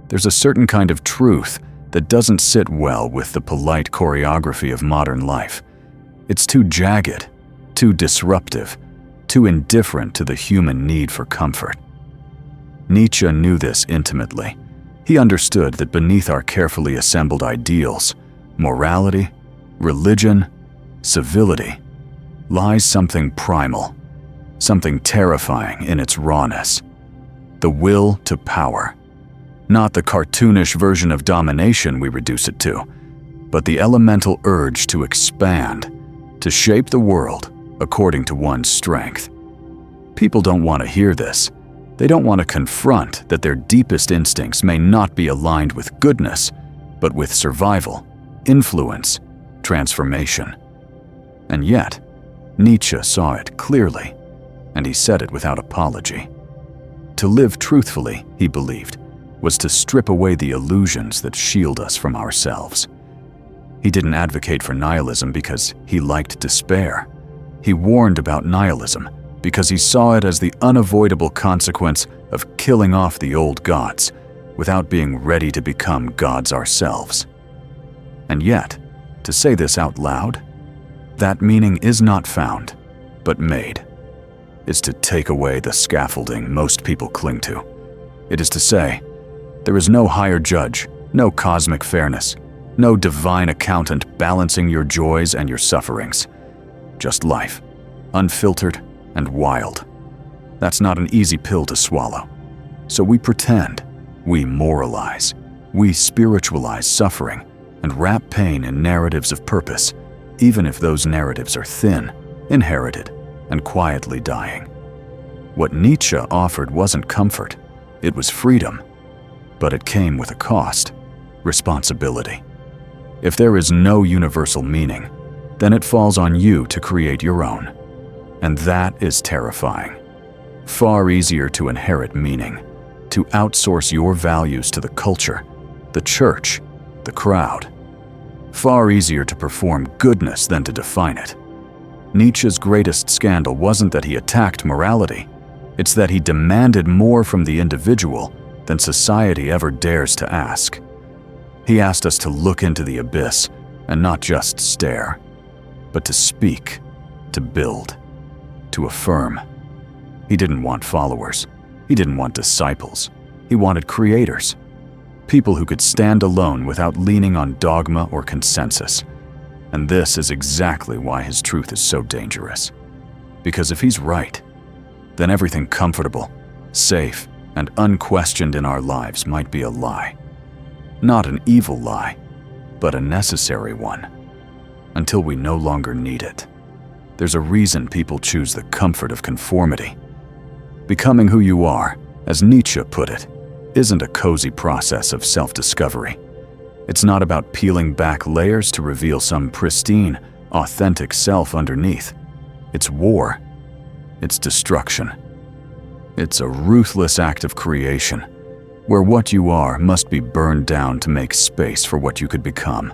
There's a certain kind of truth that doesn't sit well with the polite choreography of modern life. It's too jagged, too disruptive, too indifferent to the human need for comfort. Nietzsche knew this intimately. He understood that beneath our carefully assembled ideals, morality, religion, civility, lies something primal, something terrifying in its rawness. The will to power. Not the cartoonish version of domination we reduce it to, but the elemental urge to expand, to shape the world according to one's strength. People don't want to hear this. They don't want to confront that their deepest instincts may not be aligned with goodness, but with survival, influence, transformation. And yet, Nietzsche saw it clearly, and he said it without apology. To live truthfully, he believed, was to strip away the illusions that shield us from ourselves. He didn't advocate for nihilism because he liked despair. He warned about nihilism because he saw it as the unavoidable consequence of killing off the old gods without being ready to become gods ourselves. And yet, to say this out loud, that meaning is not found, but made. Is to take away the scaffolding most people cling to. It is to say, there is no higher judge, no cosmic fairness, no divine accountant balancing your joys and your sufferings. Just life, unfiltered and wild. That's not an easy pill to swallow. So we pretend, we moralize, we spiritualize suffering and wrap pain in narratives of purpose, even if those narratives are thin, inherited, and quietly dying. What Nietzsche offered wasn't comfort, it was freedom. But it came with a cost, responsibility. If there is no universal meaning, then it falls on you to create your own. And that is terrifying. Far easier to inherit meaning, to outsource your values to the culture, the church, the crowd. Far easier to perform goodness than to define it. Nietzsche's greatest scandal wasn't that he attacked morality, it's that he demanded more from the individual than society ever dares to ask. He asked us to look into the abyss and not just stare, but to speak, to build, to affirm. He didn't want followers. He didn't want disciples. He wanted creators. People who could stand alone without leaning on dogma or consensus. And this is exactly why his truth is so dangerous. Because if he's right, then everything comfortable, safe, and unquestioned in our lives might be a lie. Not an evil lie, but a necessary one. Until we no longer need it. There's a reason people choose the comfort of conformity. Becoming who you are, as Nietzsche put it, isn't a cozy process of self-discovery. It's not about peeling back layers to reveal some pristine, authentic self underneath. It's war. It's destruction. It's a ruthless act of creation, where what you are must be burned down to make space for what you could become.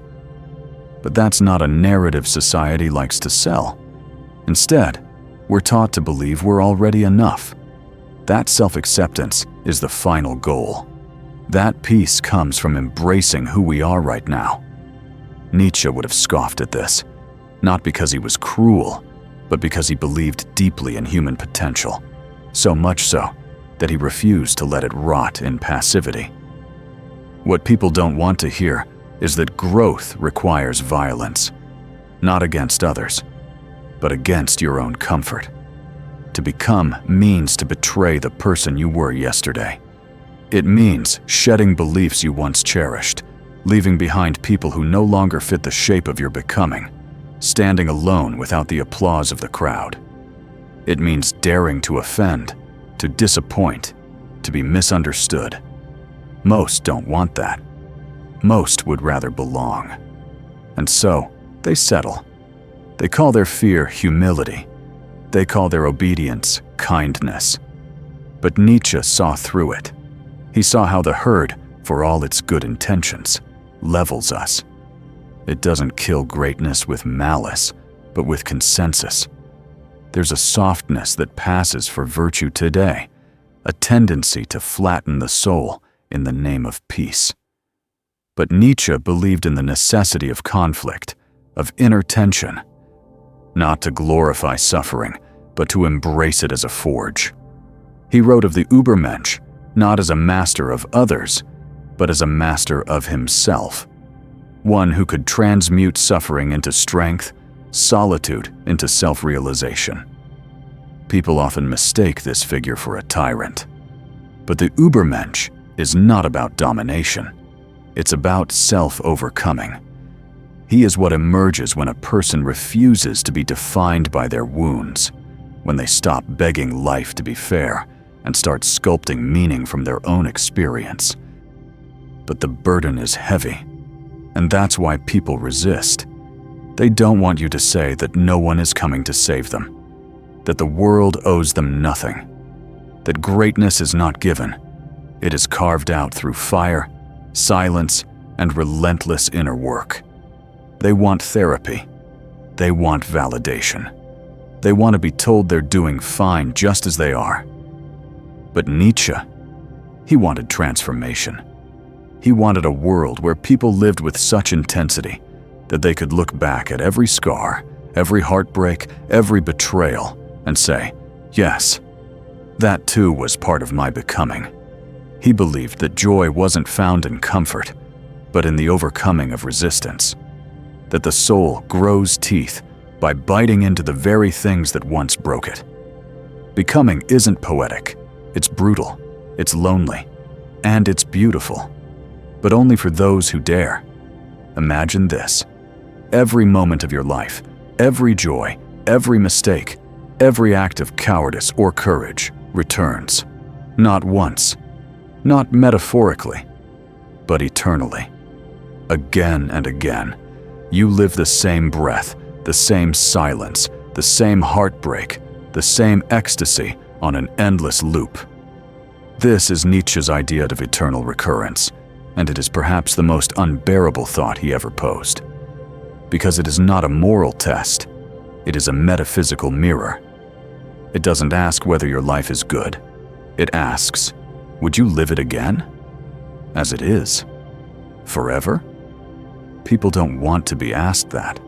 But that's not a narrative society likes to sell. Instead, we're taught to believe we're already enough. That self-acceptance is the final goal. That peace comes from embracing who we are right now. Nietzsche would have scoffed at this, not because he was cruel, but because he believed deeply in human potential, so much so that he refused to let it rot in passivity. What people don't want to hear is that growth requires violence, not against others, but against your own comfort. To become means to betray the person you were yesterday. It means shedding beliefs you once cherished, leaving behind people who no longer fit the shape of your becoming, standing alone without the applause of the crowd. It means daring to offend, to disappoint, to be misunderstood. Most don't want that. Most would rather belong. And so, they settle. They call their fear humility. They call their obedience kindness. But Nietzsche saw through it. He saw how the herd, for all its good intentions, levels us. It doesn't kill greatness with malice, but with consensus. There's a softness that passes for virtue today, a tendency to flatten the soul in the name of peace. But Nietzsche believed in the necessity of conflict, of inner tension, not to glorify suffering, but to embrace it as a forge. He wrote of the Übermensch not as a master of others, but as a master of himself, one who could transmute suffering into strength, solitude into self-realization. People often mistake this figure for a tyrant. But the Übermensch is not about domination. It's about self-overcoming. He is what emerges when a person refuses to be defined by their wounds, when they stop begging life to be fair and start sculpting meaning from their own experience. But the burden is heavy, and that's why people resist. They don't want you to say that no one is coming to save them, that the world owes them nothing, that greatness is not given. It is carved out through fire, silence, and relentless inner work. They want therapy. They want validation. They want to be told they're doing fine just as they are. But Nietzsche, he wanted transformation. He wanted a world where people lived with such intensity that they could look back at every scar, every heartbreak, every betrayal, and say, yes, that too was part of my becoming. He believed that joy wasn't found in comfort, but in the overcoming of resistance, that the soul grows teeth by biting into the very things that once broke it. Becoming isn't poetic, it's brutal, it's lonely, and it's beautiful, but only for those who dare. Imagine this. Every moment of your life, every joy, every mistake, every act of cowardice or courage returns, not once, not metaphorically, but eternally. Again and again, you live the same breath, the same silence, the same heartbreak, the same ecstasy on an endless loop. This is Nietzsche's idea of eternal recurrence, and it is perhaps the most unbearable thought he ever posed. Because it is not a moral test, it is a metaphysical mirror. It doesn't ask whether your life is good. It asks, would you live it again? As it is. Forever? People don't want to be asked that,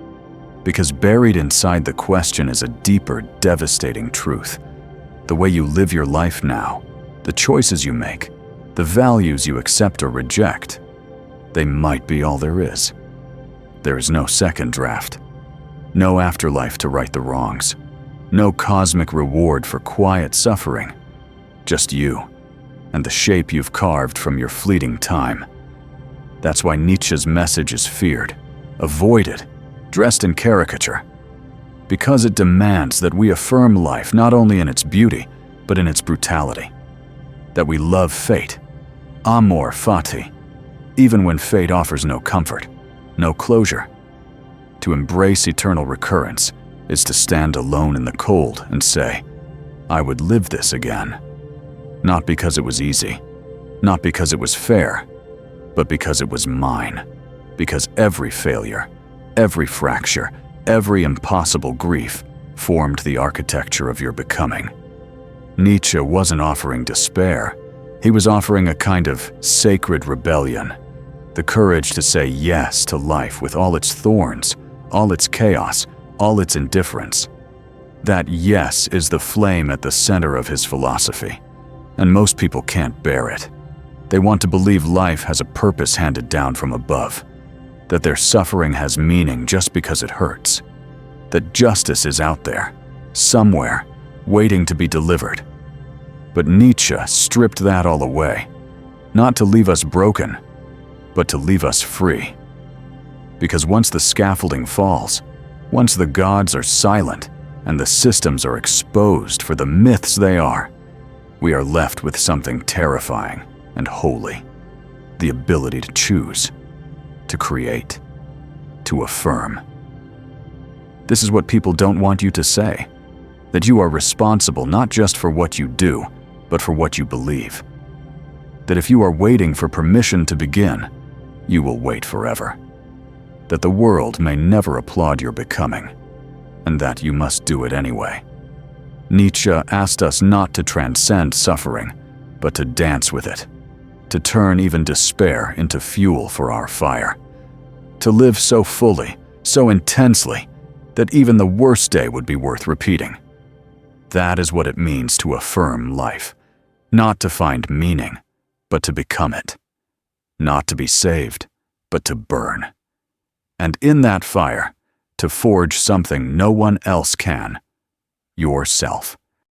because buried inside the question is a deeper, devastating truth. The way you live your life now, the choices you make, the values you accept or reject, they might be all there is. There is no second draft, no afterlife to right the wrongs, no cosmic reward for quiet suffering, just you and the shape you've carved from your fleeting time. That's why Nietzsche's message is feared, avoided, dressed in caricature, because it demands that we affirm life not only in its beauty, but in its brutality, that we love fate, amor fati, even when fate offers no comfort, no closure. To embrace eternal recurrence is to stand alone in the cold and say, I would live this again. Not because it was easy, not because it was fair, but because it was mine. Because every failure, every fracture, every impossible grief formed the architecture of your becoming. Nietzsche wasn't offering despair. He was offering a kind of sacred rebellion, the courage to say yes to life with all its thorns, all its chaos, all its indifference. That yes is the flame at the center of his philosophy, and most people can't bear it. They want to believe life has a purpose handed down from above, that their suffering has meaning just because it hurts, that justice is out there, somewhere, waiting to be delivered. But Nietzsche stripped that all away, not to leave us broken, but to leave us free. Because once the scaffolding falls, once the gods are silent and the systems are exposed for the myths they are, we are left with something terrifying and holy, the ability to choose, to create, to affirm. This is what people don't want you to say, that you are responsible not just for what you do, but for what you believe. That if you are waiting for permission to begin, you will wait forever. That the world may never applaud your becoming, and that you must do it anyway. Nietzsche asked us not to transcend suffering, but to dance with it, to turn even despair into fuel for our fire, to live so fully, so intensely, that even the worst day would be worth repeating. That is what it means to affirm life, not to find meaning, but to become it, not to be saved, but to burn. And in that fire, to forge something no one else can, yourself.